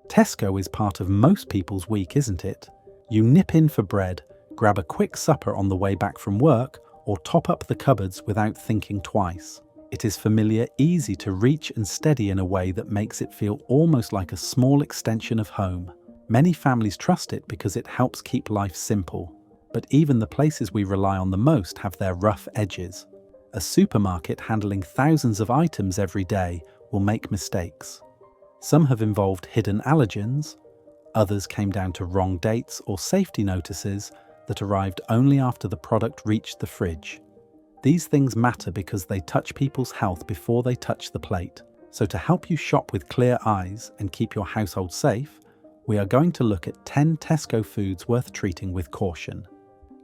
Tesco is part of most people's week, isn't it? You nip in for bread, grab a quick supper on the way back from work, or top up the cupboards without thinking twice. It is familiar, easy to reach and steady in a way that makes it feel almost like a small extension of home. Many families trust it because it helps keep life simple. But even the places we rely on the most have their rough edges. A supermarket handling thousands of items every day will make mistakes. Some have involved hidden allergens, others came down to wrong dates or safety notices that arrived only after the product reached the fridge. These things matter because they touch people's health before they touch the plate. So to help you shop with clear eyes and keep your household safe, we are going to look at 10 Tesco foods worth treating with caution.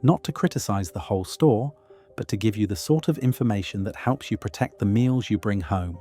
Not to criticize the whole store, but to give you the sort of information that helps you protect the meals you bring home.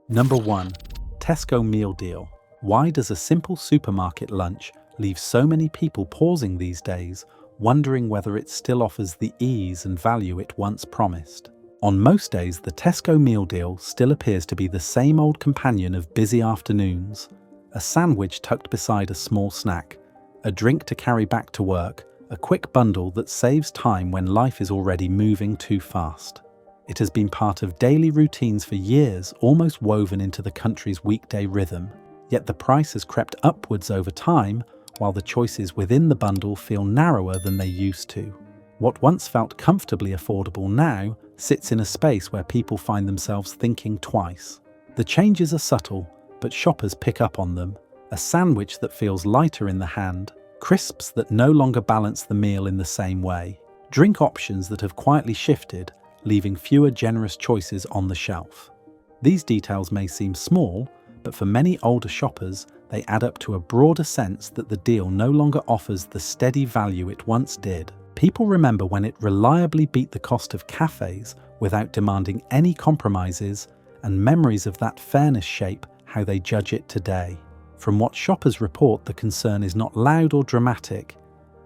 Number 1. Tesco Meal Deal. Why does a simple supermarket lunch leave so many people pausing these days, wondering whether it still offers the ease and value it once promised? On most days, the Tesco Meal Deal still appears to be the same old companion of busy afternoons. A sandwich tucked beside a small snack, a drink to carry back to work, a quick bundle that saves time when life is already moving too fast. It has been part of daily routines for years, almost woven into the country's weekday rhythm. Yet the price has crept upwards over time, while the choices within the bundle feel narrower than they used to. What once felt comfortably affordable now sits in a space where people find themselves thinking twice. The changes are subtle, but shoppers pick up on them. A sandwich that feels lighter in the hand, crisps that no longer balance the meal in the same way, drink options that have quietly shifted, leaving fewer generous choices on the shelf. These details may seem small, but for many older shoppers, they add up to a broader sense that the deal no longer offers the steady value it once did. People remember when it reliably beat the cost of cafes without demanding any compromises, and memories of that fairness shape how they judge it today. From what shoppers report, the concern is not loud or dramatic.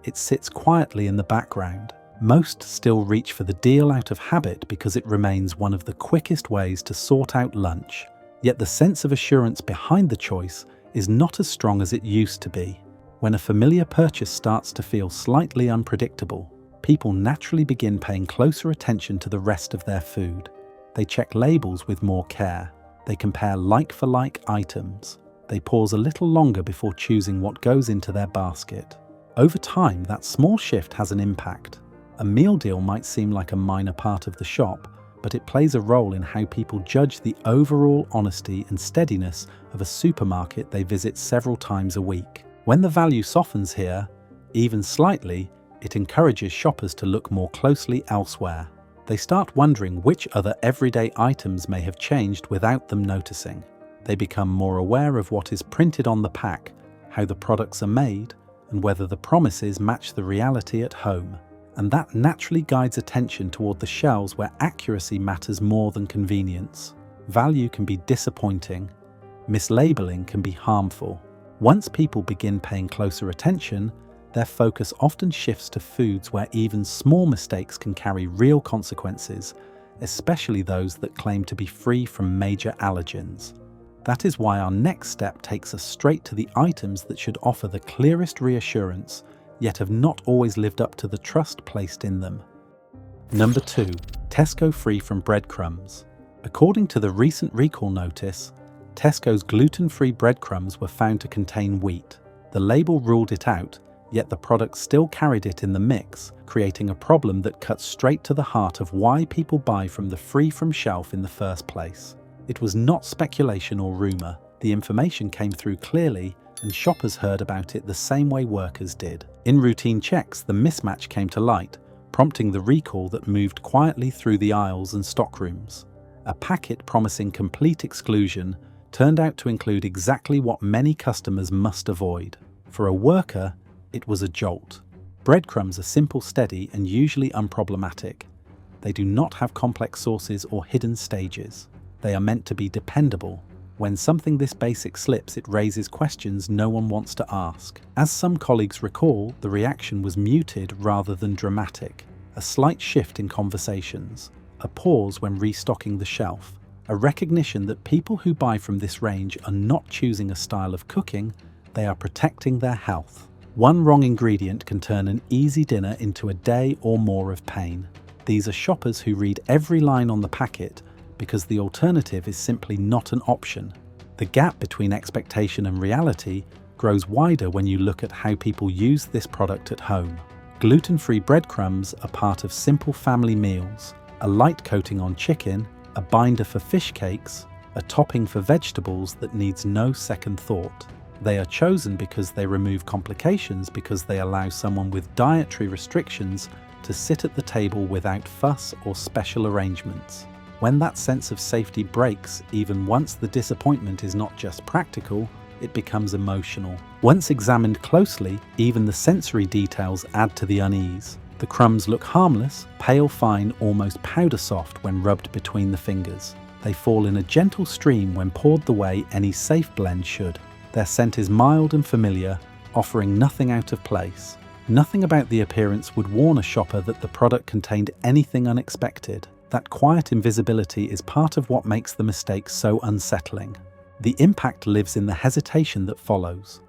It sits quietly in the background. Most still reach for the deal out of habit because it remains one of the quickest ways to sort out lunch. Yet the sense of assurance behind the choice is not as strong as it used to be. When a familiar purchase starts to feel slightly unpredictable, people naturally begin paying closer attention to the rest of their food. They check labels with more care. They compare like-for-like items. They pause a little longer before choosing what goes into their basket. Over time, that small shift has an impact. A meal deal might seem like a minor part of the shop, but it plays a role in how people judge the overall honesty and steadiness of a supermarket they visit several times a week. When the value softens here, even slightly, it encourages shoppers to look more closely elsewhere. They start wondering which other everyday items may have changed without them noticing. They become more aware of what is printed on the pack, how the products are made, and whether the promises match the reality at home. And that naturally guides attention toward the shelves where accuracy matters more than convenience. Value can be disappointing. Mislabeling can be harmful. Once people begin paying closer attention, their focus often shifts to foods where even small mistakes can carry real consequences, especially those that claim to be free from major allergens. That is why our next step takes us straight to the items that should offer the clearest reassurance, yet have not always lived up to the trust placed in them. Number 2. Tesco free from breadcrumbs. According to the recent recall notice, Tesco's gluten-free breadcrumbs were found to contain wheat. The label ruled it out, yet the product still carried it in the mix, creating a problem that cuts straight to the heart of why people buy from the free from shelf in the first place. It was not speculation or rumour. The information came through clearly, and shoppers heard about it the same way workers did. In routine checks, the mismatch came to light, prompting the recall that moved quietly through the aisles and stockrooms. A packet promising complete exclusion turned out to include exactly what many customers must avoid. For a worker, it was a jolt. Breadcrumbs are simple, steady, and usually unproblematic. They do not have complex sources or hidden stages. They are meant to be dependable. When something this basic slips, it raises questions no one wants to ask. As some colleagues recall, the reaction was muted rather than dramatic. A slight shift in conversations, a pause when restocking the shelf, a recognition that people who buy from this range are not choosing a style of cooking, they are protecting their health. One wrong ingredient can turn an easy dinner into a day or more of pain. These are shoppers who read every line on the packet because the alternative is simply not an option. The gap between expectation and reality grows wider when you look at how people use this product at home. Gluten-free breadcrumbs are part of simple family meals, a light coating on chicken, a binder for fish cakes, a topping for vegetables that needs no second thought. They are chosen because they remove complications, because they allow someone with dietary restrictions to sit at the table without fuss or special arrangements. When that sense of safety breaks, even once the disappointment is not just practical, it becomes emotional. Once examined closely, even the sensory details add to the unease. The crumbs look harmless, pale fine, almost powder soft when rubbed between the fingers. They fall in a gentle stream when poured the way any safe blend should. Their scent is mild and familiar, offering nothing out of place. Nothing about the appearance would warn a shopper that the product contained anything unexpected. That quiet invisibility is part of what makes the mistake so unsettling. The impact lives in the hesitation that follows.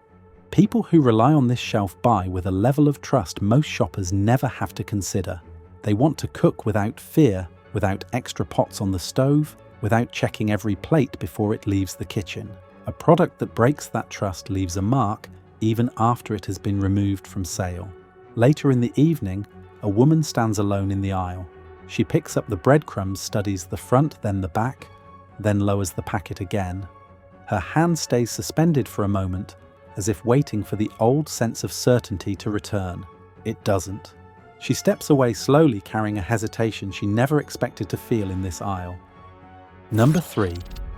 People who rely on this shelf buy with a level of trust most shoppers never have to consider. They want to cook without fear, without extra pots on the stove, without checking every plate before it leaves the kitchen. A product that breaks that trust leaves a mark even after it has been removed from sale. Later in the evening, a woman stands alone in the aisle. She picks up the breadcrumbs, studies the front, then the back, then lowers the packet again. Her hand stays suspended for a moment, as if waiting for the old sense of certainty to return. It doesn't. She steps away slowly, carrying a hesitation she never expected to feel in this aisle. Number 3.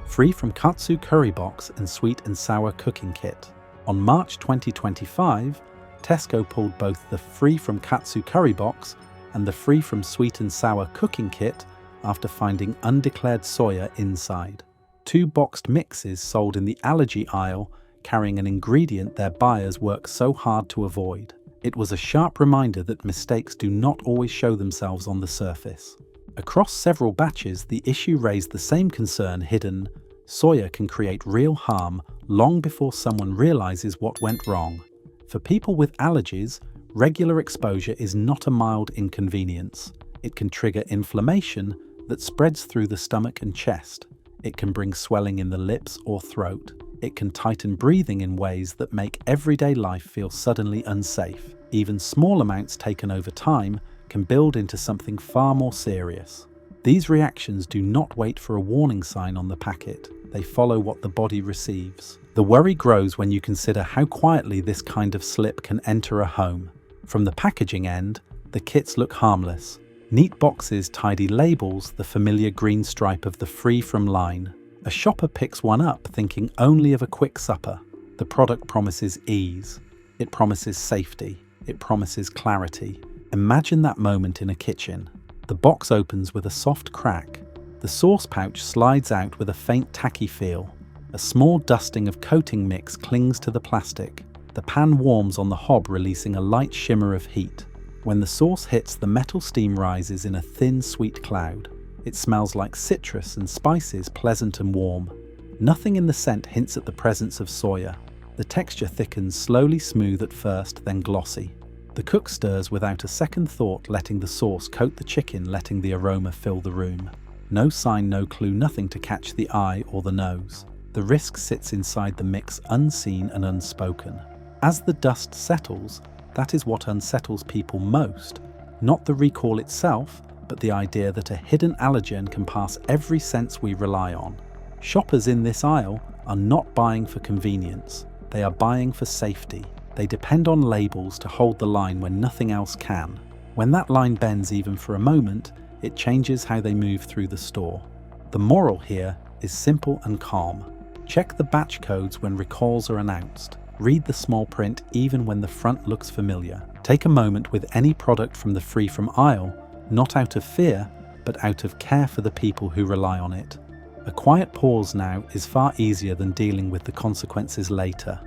Free from katsu curry box and sweet and sour cooking kit. On March 2025, Tesco pulled both the free from katsu curry box and the free from sweet and sour cooking kit after finding undeclared soya inside. 2 boxed mixes sold in the allergy aisle carrying an ingredient their buyers work so hard to avoid. It was a sharp reminder that mistakes do not always show themselves on the surface. Across several batches, the issue raised the same concern: hidden soya can create real harm long before someone realizes what went wrong. For people with allergies, regular exposure is not a mild inconvenience. It can trigger inflammation that spreads through the stomach and chest. It can bring swelling in the lips or throat. It can tighten breathing in ways that make everyday life feel suddenly unsafe. Even small amounts taken over time can build into something far more serious. These reactions do not wait for a warning sign on the packet. They follow what the body receives. The worry grows when you consider how quietly this kind of slip can enter a home. From the packaging end, the kits look harmless. Neat boxes, tidy labels, the familiar green stripe of the free from line. A shopper picks one up thinking only of a quick supper. The product promises ease. It promises safety. It promises clarity. Imagine that moment in a kitchen. The box opens with a soft crack. The sauce pouch slides out with a faint tacky feel. A small dusting of coating mix clings to the plastic. The pan warms on the hob, releasing a light shimmer of heat. When the sauce hits, the metal steam rises in a thin, sweet cloud. It smells like citrus and spices, pleasant and warm. Nothing in the scent hints at the presence of soya. The texture thickens, slowly smooth at first, then glossy. The cook stirs without a second thought, letting the sauce coat the chicken, letting the aroma fill the room. No sign, no clue, nothing to catch the eye or the nose. The risk sits inside the mix, unseen and unspoken. As the dust settles, that is what unsettles people most. Not the recall itself, but the idea that a hidden allergen can pass every sense we rely on. Shoppers in this aisle are not buying for convenience. They are buying for safety. They depend on labels to hold the line when nothing else can. When that line bends even for a moment, it changes how they move through the store. The moral here is simple and calm. Check the batch codes when recalls are announced. Read the small print even when the front looks familiar. Take a moment with any product from the free from aisle, not out of fear, but out of care for the people who rely on it. A quiet pause now is far easier than dealing with the consequences later.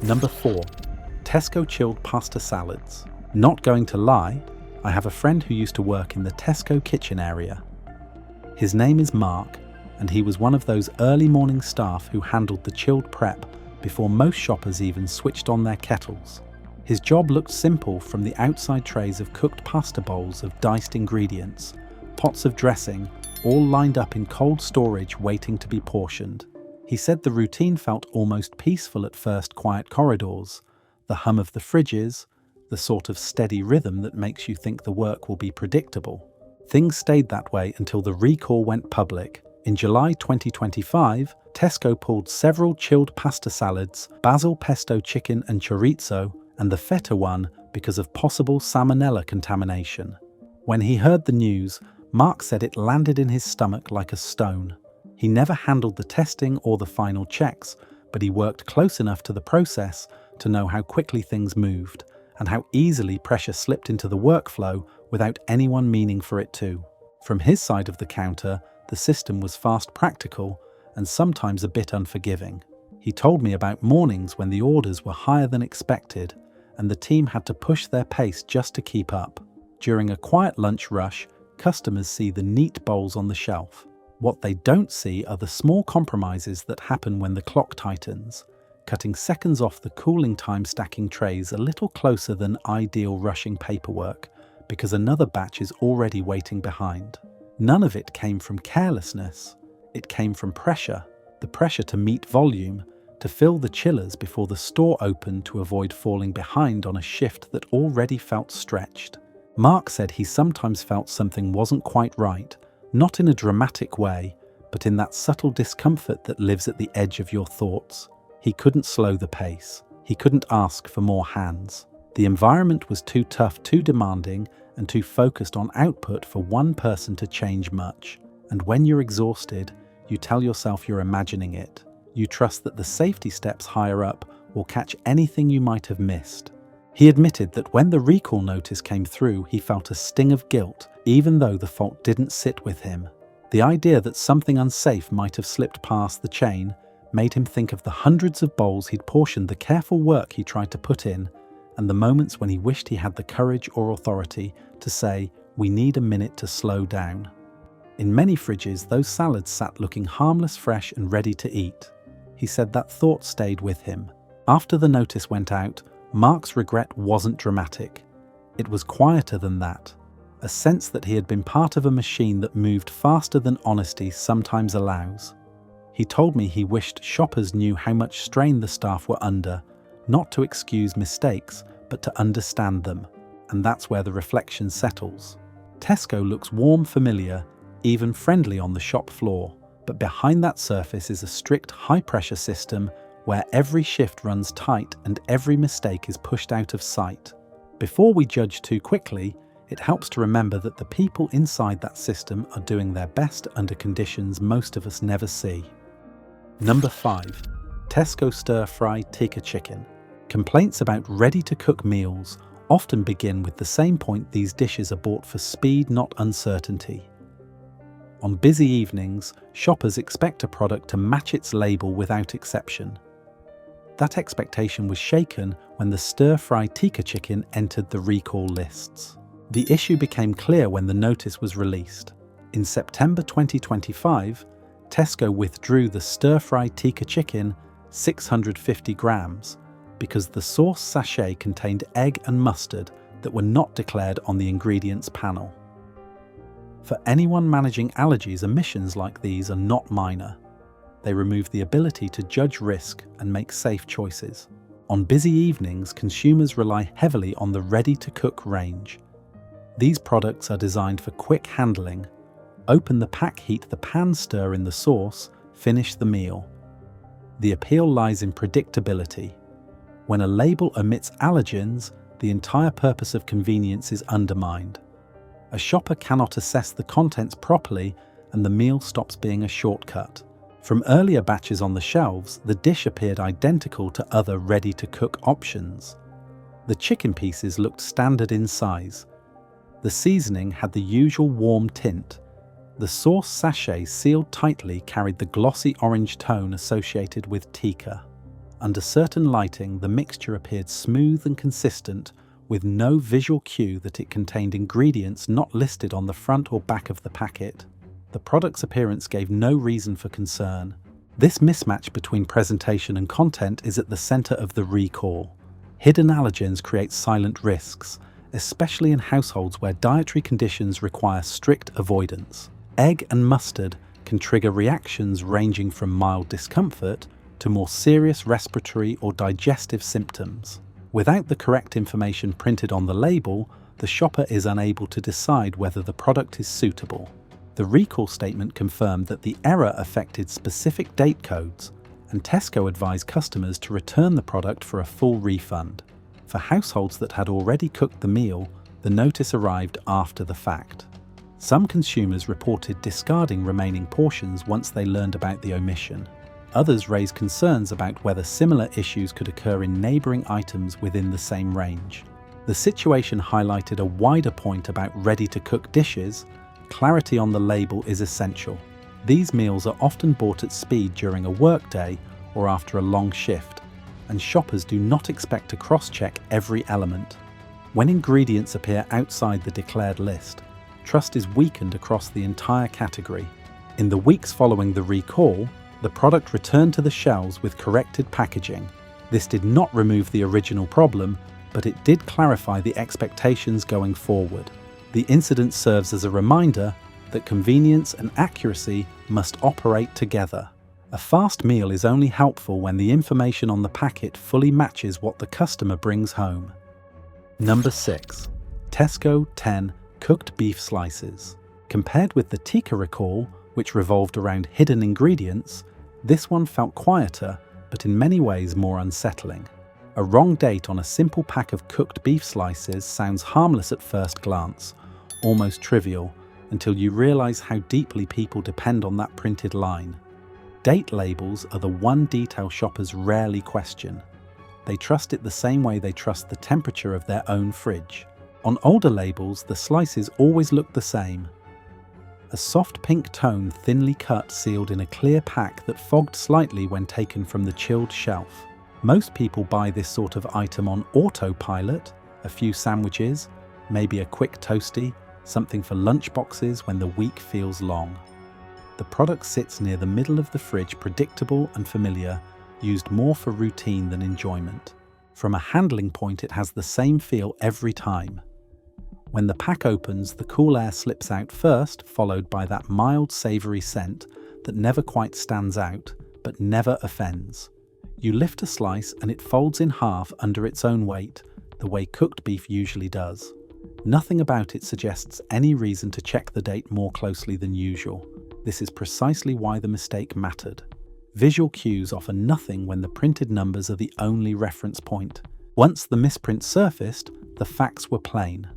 Number 4. Tesco chilled pasta salads. Not going to lie, I have a friend who used to work in the Tesco kitchen area. His name is Mark, and he was one of those early morning staff who handled the chilled prep before most shoppers even switched on their kettles. His job looked simple, from the outside trays of cooked pasta bowls of diced ingredients, pots of dressing, all lined up in cold storage waiting to be portioned. He said the routine felt almost peaceful at first. Quiet corridors, the hum of the fridges, the sort of steady rhythm that makes you think the work will be predictable. Things stayed that way until the recall went public. In July 2025, Tesco pulled several chilled pasta salads, basil pesto chicken and chorizo, and the feta one because of possible salmonella contamination. When he heard the news, Mark said it landed in his stomach like a stone. He never handled the testing or the final checks, but he worked close enough to the process to know how quickly things moved and how easily pressure slipped into the workflow without anyone meaning for it to. From his side of the counter, the system was fast, practical, and sometimes a bit unforgiving. He told me about mornings when the orders were higher than expected, and the team had to push their pace just to keep up. During a quiet lunch rush, customers see the neat bowls on the shelf. What they don't see are the small compromises that happen when the clock tightens, cutting seconds off the cooling time, stacking trays a little closer than ideal, rushing paperwork because another batch is already waiting behind. None of it came from carelessness. It came from pressure, the pressure to meet volume, to fill the chillers before the store opened, to avoid falling behind on a shift that already felt stretched. Mark said he sometimes felt something wasn't quite right, not in a dramatic way, but in that subtle discomfort that lives at the edge of your thoughts. He couldn't slow the pace. He couldn't ask for more hands. The environment was too tough, too demanding, and too focused on output for one person to change much. And when you're exhausted, you tell yourself you're imagining it. You trust that the safety steps higher up will catch anything you might have missed. He admitted that when the recall notice came through, he felt a sting of guilt, even though the fault didn't sit with him. The idea that something unsafe might have slipped past the chain made him think of the hundreds of bowls he'd portioned, the careful work he tried to put in, and the moments when he wished he had the courage or authority to say, "We need a minute to slow down." In many fridges, those salads sat looking harmless, fresh, and ready to eat. He said that thought stayed with him. After the notice went out, Mark's regret wasn't dramatic. It was quieter than that. A sense that he had been part of a machine that moved faster than honesty sometimes allows. He told me he wished shoppers knew how much strain the staff were under, not to excuse mistakes, but to understand them. And that's where the reflection settles. Tesco looks warm, familiar, even friendly on the shop floor. But behind that surface is a strict, high-pressure system where every shift runs tight and every mistake is pushed out of sight. Before we judge too quickly, it helps to remember that the people inside that system are doing their best under conditions most of us never see. Number 5. Tesco stir-fry tikka chicken. Complaints about ready-to-cook meals often begin with the same point: these dishes are bought for speed, not uncertainty. On busy evenings, shoppers expect a product to match its label without exception. That expectation was shaken when the stir-fry tikka chicken entered the recall lists. The issue became clear when the notice was released. In September 2025, Tesco withdrew the stir-fry tikka chicken 650 grams because the sauce sachet contained egg and mustard that were not declared on the ingredients panel. For anyone managing allergies, omissions like these are not minor. They remove the ability to judge risk and make safe choices. On busy evenings, consumers rely heavily on the ready-to-cook range. These products are designed for quick handling. Open the pack, heat the pan, stir in the sauce, finish the meal. The appeal lies in predictability. When a label omits allergens, the entire purpose of convenience is undermined. A shopper cannot assess the contents properly, and the meal stops being a shortcut. From earlier batches on the shelves, the dish appeared identical to other ready-to-cook options. The chicken pieces looked standard in size. The seasoning had the usual warm tint. The sauce sachet, sealed tightly, carried the glossy orange tone associated with tikka. Under certain lighting, the mixture appeared smooth and consistent, with no visual cue that it contained ingredients not listed on the front or back of the packet. The product's appearance gave no reason for concern. This mismatch between presentation and content is at the center of the recall. Hidden allergens create silent risks, especially in households where dietary conditions require strict avoidance. Egg and mustard can trigger reactions ranging from mild discomfort to more serious respiratory or digestive symptoms. Without the correct information printed on the label, the shopper is unable to decide whether the product is suitable. The recall statement confirmed that the error affected specific date codes, and Tesco advised customers to return the product for a full refund. For households that had already cooked the meal, the notice arrived after the fact. Some consumers reported discarding remaining portions once they learned about the omission. Others raised concerns about whether similar issues could occur in neighbouring items within the same range. The situation highlighted a wider point about ready-to-cook dishes. Clarity on the label is essential. These meals are often bought at speed during a workday or after a long shift, and shoppers do not expect to cross-check every element. When ingredients appear outside the declared list, trust is weakened across the entire category. In the weeks following the recall, the product returned to the shelves with corrected packaging. This did not remove the original problem, but it did clarify the expectations going forward. The incident serves as a reminder that convenience and accuracy must operate together. A fast meal is only helpful when the information on the packet fully matches what the customer brings home. Number 6. Tesco 10 cooked beef slices. Compared with the tikka recall, which revolved around hidden ingredients, this one felt quieter, but in many ways more unsettling. A wrong date on a simple pack of cooked beef slices sounds harmless at first glance, almost trivial, until you realize how deeply people depend on that printed line. Date labels are the one detail shoppers rarely question. They trust it the same way they trust the temperature of their own fridge. On older labels, the slices always look the same. A soft pink tone thinly cut sealed in a clear pack that fogged slightly when taken from the chilled shelf. Most people buy this sort of item on autopilot, a few sandwiches, maybe a quick toastie, something for lunch boxes when the week feels long. The product sits near the middle of the fridge, predictable and familiar, used more for routine than enjoyment. From a handling point, it has the same feel every time. When the pack opens, the cool air slips out first, followed by that mild savoury scent that never quite stands out, but never offends. You lift a slice and it folds in half under its own weight, the way cooked beef usually does. Nothing about it suggests any reason to check the date more closely than usual. This is precisely why the mistake mattered. Visual cues offer nothing when the printed numbers are the only reference point. Once the misprint surfaced, the facts were plain.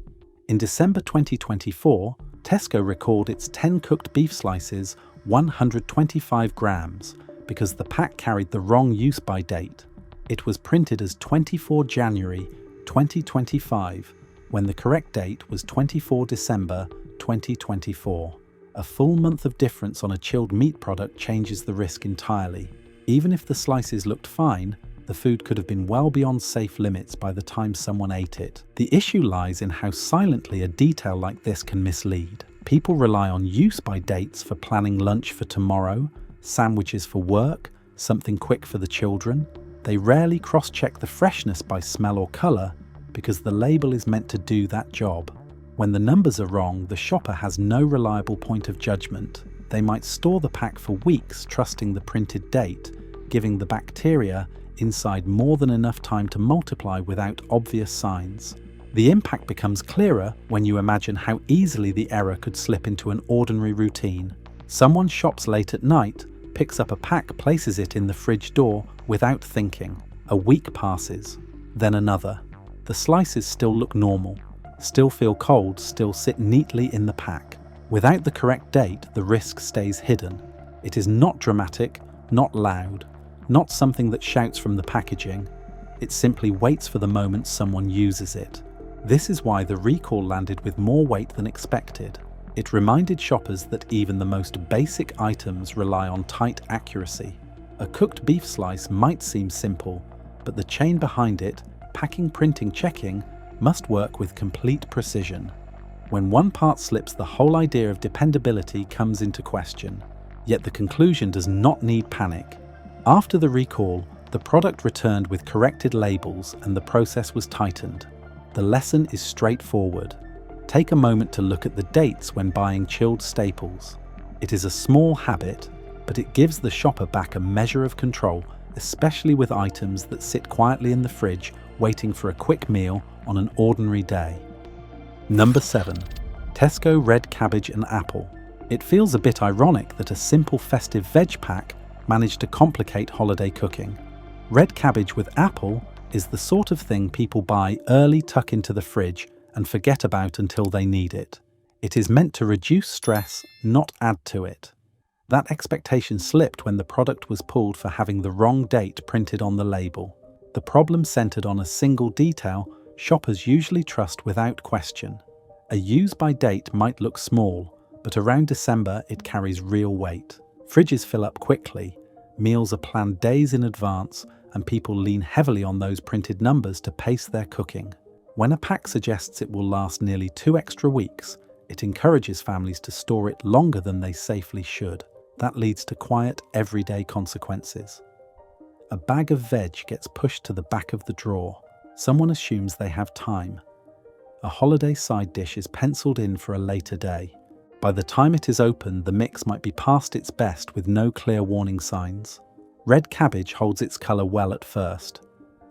In December 2024, Tesco recalled its 10 cooked beef slices, 125 grams, because the pack carried the wrong use-by date. It was printed as 24 January 2025, when the correct date was 24 December 2024. A full month of difference on a chilled meat product changes the risk entirely. Even if the slices looked fine, the food could have been well beyond safe limits by the time someone ate it. The issue lies in how silently a detail like this can mislead. People rely on use-by dates for planning lunch for tomorrow, sandwiches for work, something quick for the children. They rarely cross-check the freshness by smell or colour because the label is meant to do that job. When the numbers are wrong, the shopper has no reliable point of judgment. They might store the pack for weeks trusting the printed date, giving the bacteria inside more than enough time to multiply without obvious signs. The impact becomes clearer when you imagine how easily the error could slip into an ordinary routine. Someone shops late at night, picks up a pack, places it in the fridge door without thinking. A week passes, then another. The slices still look normal, still feel cold, still sit neatly in the pack. Without the correct date, the risk stays hidden. It is not dramatic, not loud, not something that shouts from the packaging. It simply waits for the moment someone uses it. This is why the recall landed with more weight than expected. It reminded shoppers that even the most basic items rely on tight accuracy. A cooked beef slice might seem simple, but the chain behind it, packing, printing, checking, must work with complete precision. When one part slips, the whole idea of dependability comes into question. Yet the conclusion does not need panic. After the recall, the product returned with corrected labels and the process was tightened. The lesson is straightforward. Take a moment to look at the dates when buying chilled staples. It is a small habit, but it gives the shopper back a measure of control, especially with items that sit quietly in the fridge waiting for a quick meal on an ordinary day. Number 7. Tesco red cabbage and apple. It feels a bit ironic that a simple festive veg pack managed to complicate holiday cooking. Red cabbage with apple is the sort of thing people buy early, tuck into the fridge, and forget about until they need it. It is meant to reduce stress, not add to it. That expectation slipped when the product was pulled for having the wrong date printed on the label. The problem centered on a single detail shoppers usually trust without question. A use-by date might look small, but around December it carries real weight. Fridges fill up quickly, meals are planned days in advance, and people lean heavily on those printed numbers to pace their cooking. When a pack suggests it will last nearly 2 extra weeks, it encourages families to store it longer than they safely should. That leads to quiet, everyday consequences. A bag of veg gets pushed to the back of the drawer. Someone assumes they have time. A holiday side dish is penciled in for a later day. By the time it is opened, the mix might be past its best with no clear warning signs. Red cabbage holds its colour well at first.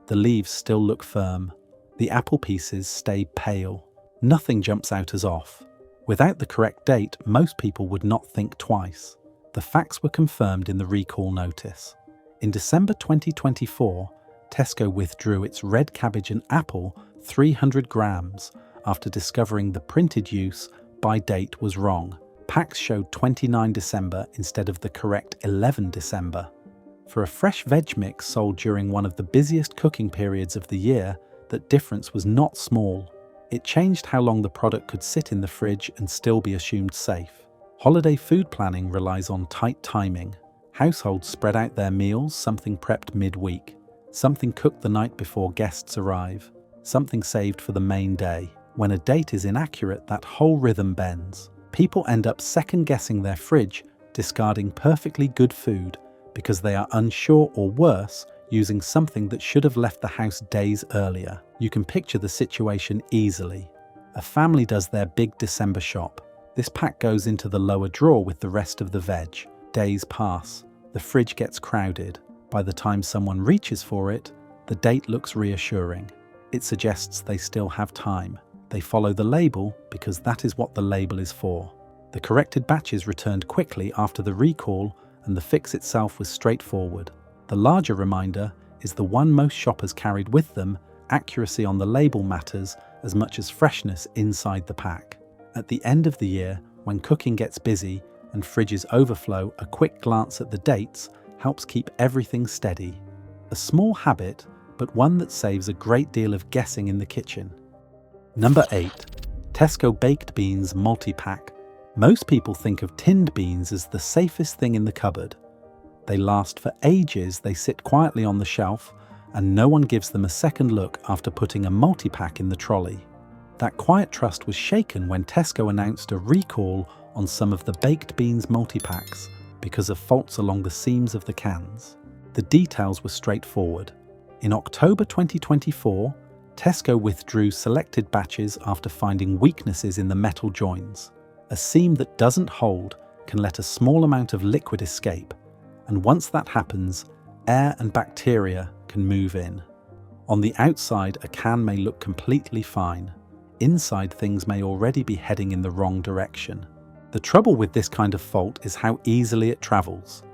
The leaves still look firm. The apple pieces stay pale. Nothing jumps out as off. Without the correct date, most people would not think twice. The facts were confirmed in the recall notice. In December 2024, Tesco withdrew its red cabbage and apple 300 grams after discovering the printed use by date was wrong. Packs showed 29 December instead of the correct 11 December. For a fresh veg mix sold during one of the busiest cooking periods of the year, that difference was not small. It changed how long the product could sit in the fridge and still be assumed safe. Holiday food planning relies on tight timing. Households spread out their meals, something prepped midweek, something cooked the night before guests arrive, something saved for the main day. When a date is inaccurate, that whole rhythm bends. People end up second-guessing their fridge, discarding perfectly good food because they are unsure, or worse, using something that should have left the house days earlier. You can picture the situation easily. A family does their big December shop. This pack goes into the lower drawer with the rest of the veg. Days pass. The fridge gets crowded. By the time someone reaches for it, the date looks reassuring. It suggests they still have time. They follow the label because that is what the label is for. The corrected batches returned quickly after the recall, and the fix itself was straightforward. The larger reminder is the one most shoppers carried with them: accuracy on the label matters as much as freshness inside the pack. At the end of the year, when cooking gets busy and fridges overflow, a quick glance at the dates helps keep everything steady. A small habit, but one that saves a great deal of guessing in the kitchen. Number 8. Tesco baked beans multi-pack. Most people think of tinned beans as the safest thing in the cupboard. They last for ages, they sit quietly on the shelf, and no one gives them a second look after putting a multi-pack in the trolley. That quiet trust was shaken when Tesco announced a recall on some of the baked beans multi-packs because of faults along the seams of the cans. The details were straightforward. In October 2024, Tesco withdrew selected batches after finding weaknesses in the metal joins. A seam that doesn't hold can let a small amount of liquid escape, and once that happens, air and bacteria can move in. On the outside, a can may look completely fine. Inside, things may already be heading in the wrong direction. The trouble with this kind of fault is how easily it travels.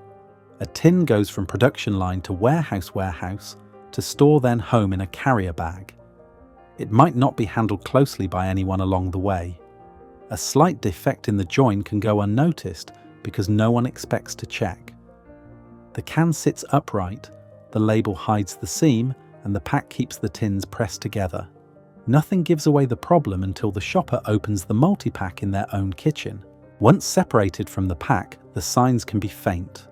A tin goes from production line to warehouse to store, then home in a carrier bag. It might not be handled closely by anyone along the way. A slight defect in the join can go unnoticed because no one expects to check. The can sits upright, the label hides the seam, and the pack keeps the tins pressed together. Nothing gives away the problem until the shopper opens the multi-pack in their own kitchen. Once separated from the pack, the signs can be faint.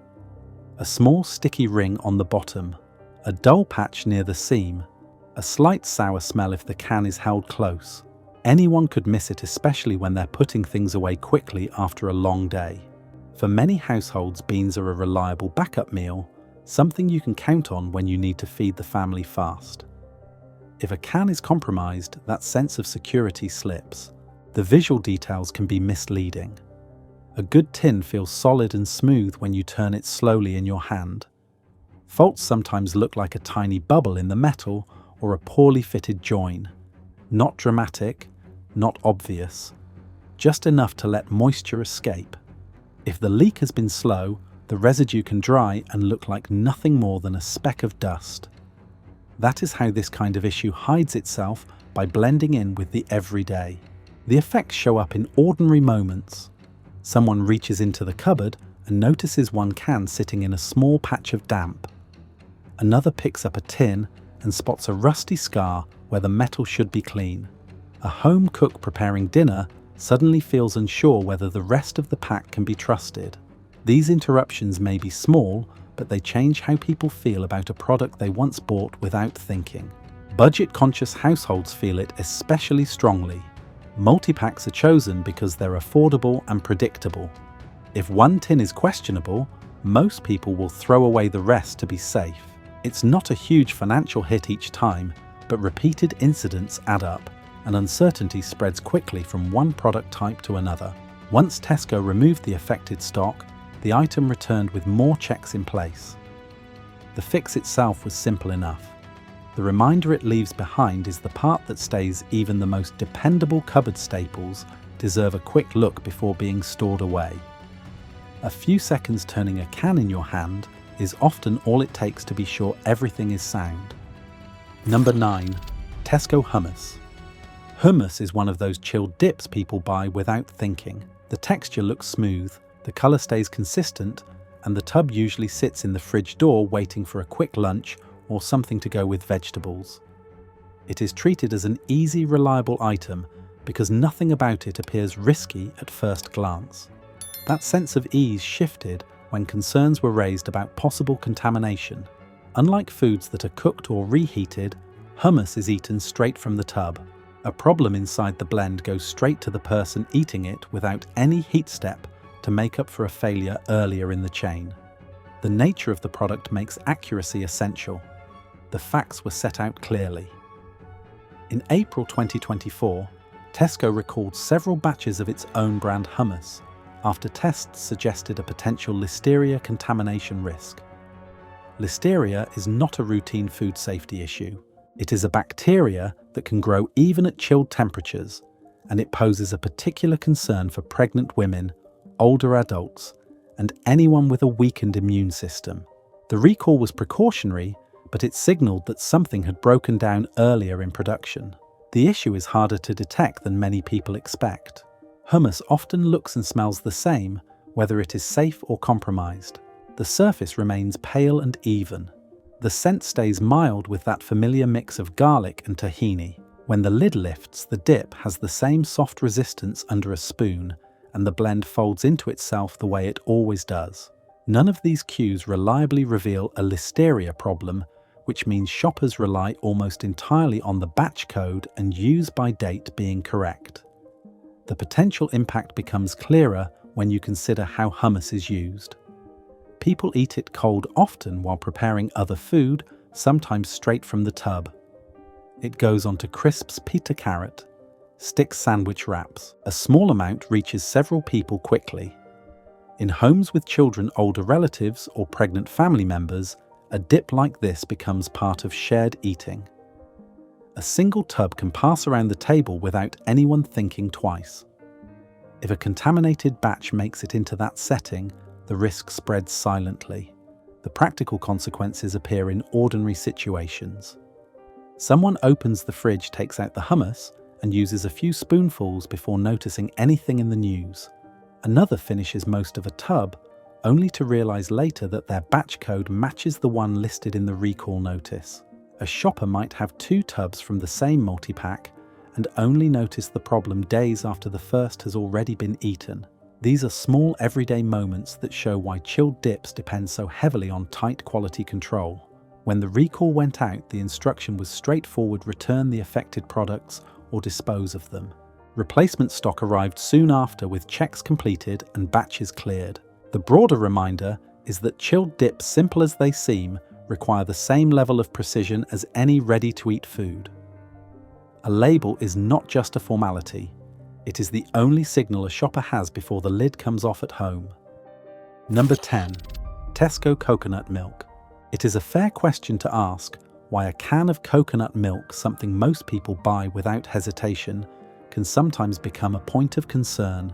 A small sticky ring on the bottom, a dull patch near the seam, a slight sour smell if the can is held close. Anyone could miss it, especially when they're putting things away quickly after a long day. For many households, beans are a reliable backup meal, something you can count on when you need to feed the family fast. If a can is compromised, that sense of security slips. The visual details can be misleading. A good tin feels solid and smooth when you turn it slowly in your hand. Faults sometimes look like a tiny bubble in the metal or a poorly fitted join. Not dramatic, not obvious, just enough to let moisture escape. If the leak has been slow, the residue can dry and look like nothing more than a speck of dust. That is how this kind of issue hides itself, by blending in with the everyday. The effects show up in ordinary moments. Someone reaches into the cupboard and notices one can sitting in a small patch of damp. Another picks up a tin and spots a rusty scar where the metal should be clean. A home cook preparing dinner suddenly feels unsure whether the rest of the pack can be trusted. These interruptions may be small, but they change how people feel about a product they once bought without thinking. Budget-conscious households feel it especially strongly. Multi-packs are chosen because they're affordable and predictable. If one tin is questionable, most people will throw away the rest to be safe. It's not a huge financial hit each time, but repeated incidents add up, and uncertainty spreads quickly from one product type to another. Once Tesco removed the affected stock, the item returned with more checks in place. The fix itself was simple enough. The reminder it leaves behind is the part that stays. Even the most dependable cupboard staples deserve a quick look before being stored away. A few seconds turning a can in your hand is often all it takes to be sure everything is sound. Number 9. Tesco Hummus. Hummus is one of those chilled dips people buy without thinking. The texture looks smooth, the colour stays consistent, and the tub usually sits in the fridge door waiting for a quick lunch or something to go with vegetables. It is treated as an easy, reliable item because nothing about it appears risky at first glance. That sense of ease shifted when concerns were raised about possible contamination. Unlike foods that are cooked or reheated, hummus is eaten straight from the tub. A problem inside the blend goes straight to the person eating it without any heat step to make up for a failure earlier in the chain. The nature of the product makes accuracy essential. The facts were set out clearly. In April 2024, Tesco recalled several batches of its own brand hummus after tests suggested a potential listeria contamination risk. Listeria is not a routine food safety issue. It is a bacteria that can grow even at chilled temperatures, and it poses a particular concern for pregnant women, older adults, and anyone with a weakened immune system. The recall was precautionary, but it signaled that something had broken down earlier in production. The issue is harder to detect than many people expect. Hummus often looks and smells the same, whether it is safe or compromised. The surface remains pale and even. The scent stays mild with that familiar mix of garlic and tahini. When the lid lifts, the dip has the same soft resistance under a spoon, and the blend folds into itself the way it always does. None of these cues reliably reveal a listeria problem, which means shoppers rely almost entirely on the batch code and use by date being correct. The potential impact becomes clearer when you consider how hummus is used. People eat it cold often while preparing other food, sometimes straight from the tub. It goes onto crisps, pita carrot, stick sandwich wraps. A small amount reaches several people quickly. In homes with children, older relatives, or pregnant family members, a dip like this becomes part of shared eating. A single tub can pass around the table without anyone thinking twice. If a contaminated batch makes it into that setting, the risk spreads silently. The practical consequences appear in ordinary situations. Someone opens the fridge, takes out the hummus, and uses a few spoonfuls before noticing anything in the news. Another finishes most of a tub, only to realize later that their batch code matches the one listed in the recall notice. A shopper might have 2 tubs from the same multi-pack and only notice the problem days after the first has already been eaten. These are small everyday moments that show why chilled dips depend so heavily on tight quality control. When the recall went out, the instruction was straightforward: return the affected products or dispose of them. Replacement stock arrived soon after with checks completed and batches cleared. The broader reminder is that chilled dips, simple as they seem, require the same level of precision as any ready-to-eat food. A label is not just a formality. It is the only signal a shopper has before the lid comes off at home. Number 10. Tesco coconut milk. It is a fair question to ask why a can of coconut milk, something most people buy without hesitation, can sometimes become a point of concern.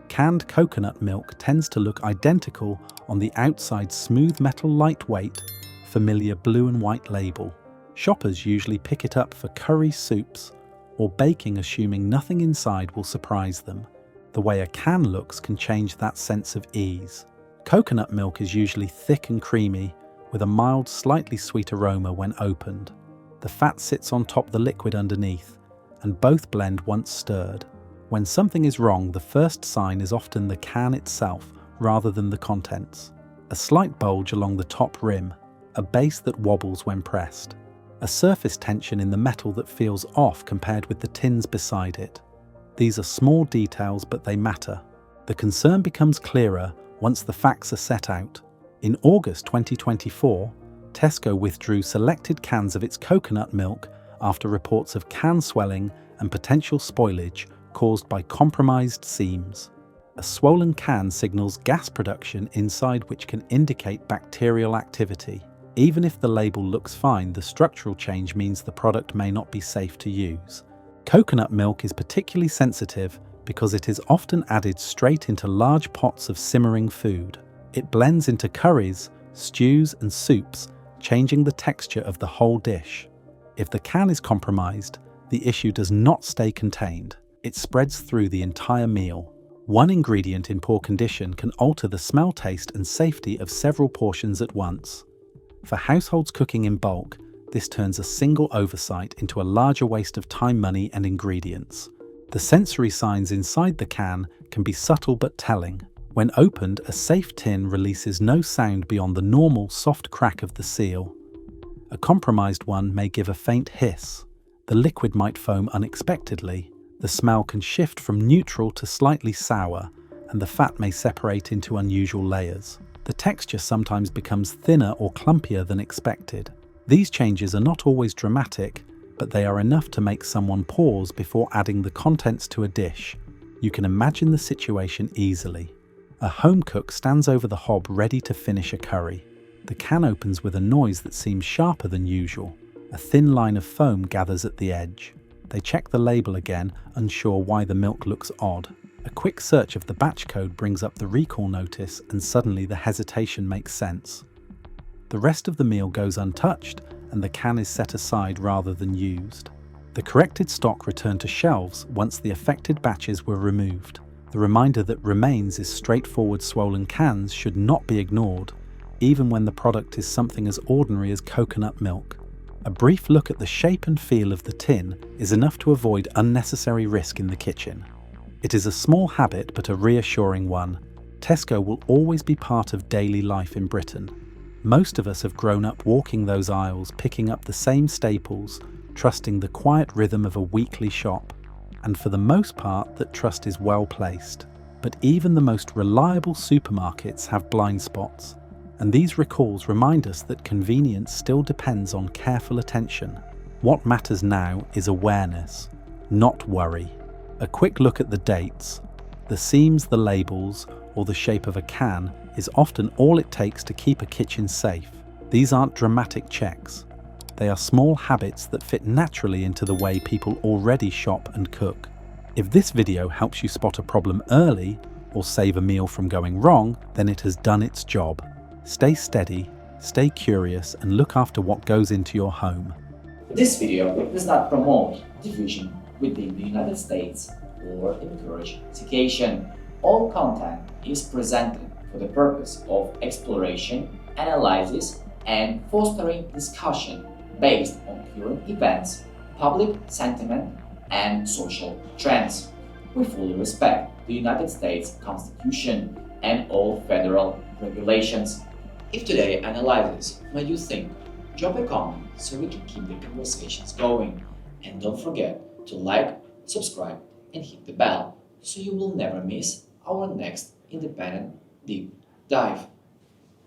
Canned coconut milk tends to look identical on the outside smooth metal lightweight, familiar blue and white label. Shoppers usually pick it up for curry soups or baking, assuming nothing inside will surprise them. The way a can looks can change that sense of ease. Coconut milk is usually thick and creamy, with a mild, slightly sweet aroma when opened. The fat sits on top, the liquid underneath, and both blend once stirred. When something is wrong, the first sign is often the can itself rather than the contents. A slight bulge along the top rim, a base that wobbles when pressed, a surface tension in the metal that feels off compared with the tins beside it. These are small details, but they matter. The concern becomes clearer once the facts are set out. In August 2024, Tesco withdrew selected cans of its coconut milk after reports of can swelling and potential spoilage caused by compromised seams. A swollen can signals gas production inside, which can indicate bacterial activity. Even if the label looks fine, the structural change means the product may not be safe to use. Coconut milk is particularly sensitive because it is often added straight into large pots of simmering food. It blends into curries, stews, and soups, changing the texture of the whole dish. If the can is compromised, the issue does not stay contained. It spreads through the entire meal. One ingredient in poor condition can alter the smell, taste, and safety of several portions at once. For households cooking in bulk, this turns a single oversight into a larger waste of time, money, and ingredients. The sensory signs inside the can can be subtle but telling. When opened, a safe tin releases no sound beyond the normal soft crack of the seal. A compromised one may give a faint hiss. The liquid might foam unexpectedly. The smell can shift from neutral to slightly sour, and the fat may separate into unusual layers. The texture sometimes becomes thinner or clumpier than expected. These changes are not always dramatic, but they are enough to make someone pause before adding the contents to a dish. You can imagine the situation easily. A home cook stands over the hob ready to finish a curry. The can opens with a noise that seems sharper than usual. A thin line of foam gathers at the edge. They check the label again, unsure why the milk looks odd. A quick search of the batch code brings up the recall notice, and suddenly the hesitation makes sense. The rest of the meal goes untouched, and the can is set aside rather than used. The corrected stock returned to shelves once the affected batches were removed. The reminder that remains is straightforward: swollen cans should not be ignored, even when the product is something as ordinary as coconut milk. A brief look at the shape and feel of the tin is enough to avoid unnecessary risk in the kitchen. It is a small habit, but a reassuring one. Tesco will always be part of daily life in Britain. Most of us have grown up walking those aisles, picking up the same staples, trusting the quiet rhythm of a weekly shop. And for the most part, that trust is well placed. But even the most reliable supermarkets have blind spots. And these recalls remind us that convenience still depends on careful attention. What matters now is awareness, not worry. A quick look at the dates, the seams, the labels, or the shape of a can is often all it takes to keep a kitchen safe. These aren't dramatic checks. They are small habits that fit naturally into the way people already shop and cook. If this video helps you spot a problem early or save a meal from going wrong, then it has done its job. Stay steady, stay curious, and look after what goes into your home. This video does not promote division within the United States or encourage segregation. All content is presented for the purpose of exploration, analysis, and fostering discussion based on current events, public sentiment, and social trends. We fully respect the United States Constitution and all federal regulations. If today analysis made you think, drop a comment so we can keep the conversations going. And don't forget to like, subscribe and hit the bell so you will never miss our next independent deep dive.